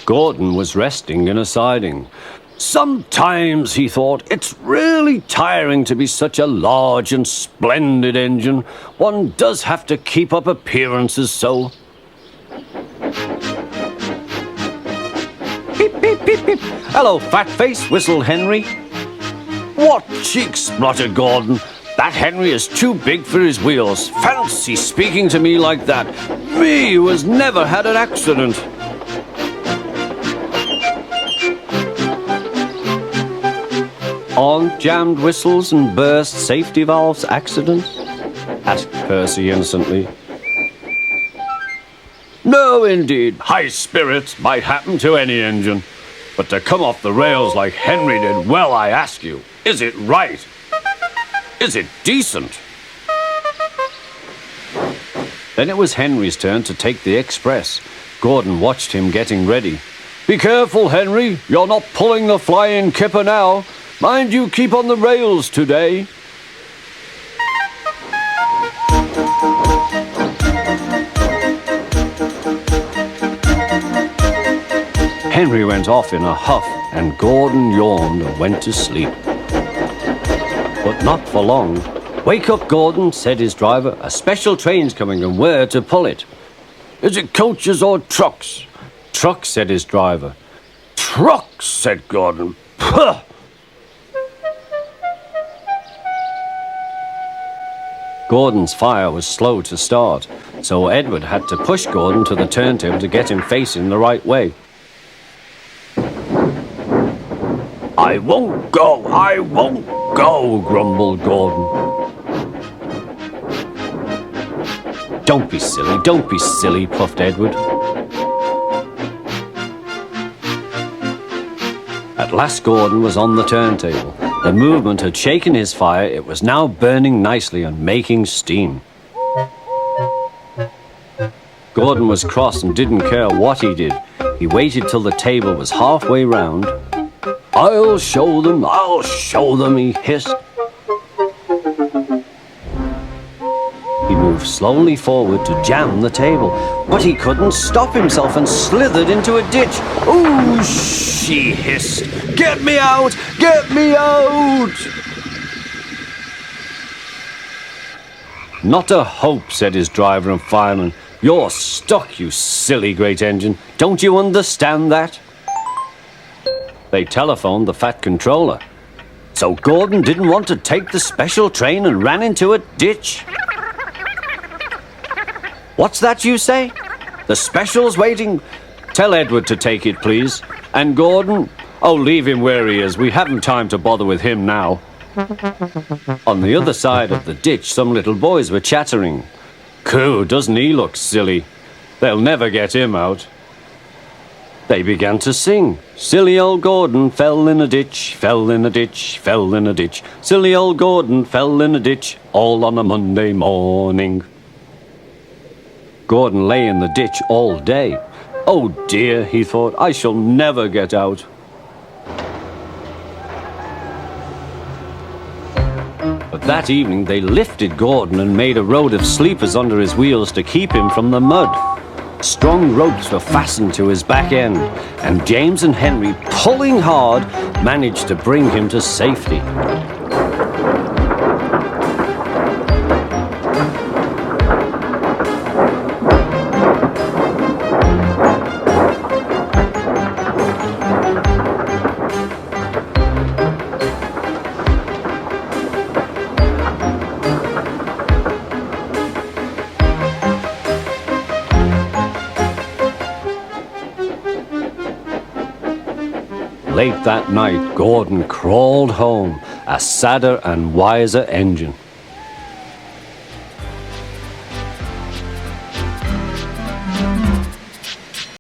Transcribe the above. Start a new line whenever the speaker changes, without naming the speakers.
Gordon was resting in a siding. Sometimes, he thought, it's really tiring to be such a large and splendid engine. One does have to keep up appearances so. Beep, beep, beep, beep. Hello, fat face, whistled Henry. What cheeks, spluttered Gordon. That Henry is too big for his wheels. Fancy speaking to me like that. Me, who has never had an accident. Aren't jammed whistles and burst safety valves accidents? Asked Percy innocently. No, indeed. High spirits might happen to any engine. But to come off the rails like Henry did, well, I ask you, is it right? Is it decent? Then it was Henry's turn to take the express. Gordon watched him getting ready. Be careful, Henry. You're not pulling the flying kipper now. Mind you keep on the rails today. Henry went off in a huff, and Gordon yawned and went to sleep. But not for long. Wake up, Gordon, said his driver. A special train's coming, and where to pull it? Is it coaches or trucks? Trucks, said his driver. Trucks, said Gordon. Puh! Gordon's fire was slow to start, so Edward had to push Gordon to the turntable to get him facing the right way. I won't go, grumbled Gordon. Don't be silly, puffed Edward. At last Gordon was on the turntable. The movement had shaken his fire. It was now burning nicely and making steam. Gordon was cross and didn't care what he did. He waited till the table was halfway round. I'll show them, he hissed. He moved slowly forward to jam the table, but he couldn't stop himself and slithered into a ditch. Ooh, she hissed. Get me out! Get me out! Not a hope, said his driver and fireman. You're stuck, you silly great engine. Don't you understand that? They telephoned the Fat Controller. So Gordon didn't want to take the special train and ran into a ditch. What's that you say? The special's waiting. Tell Edward to take it, please. And Gordon? Oh, leave him where he is. We haven't time to bother with him now. On the other side of the ditch, some little boys were chattering. Coo, doesn't he look silly? They'll never get him out. They began to sing. Silly old Gordon fell in a ditch, fell in a ditch, fell in a ditch. Silly old Gordon fell in a ditch, all on a Monday morning. Gordon lay in the ditch all day. Oh dear, he thought, I shall never get out. But that evening they lifted Gordon and made a road of sleepers under his wheels to keep him from the mud. Strong ropes were fastened to his back end, and James and Henry, pulling hard, managed to bring him to safety. Late that night, Gordon crawled home, a sadder and wiser engine.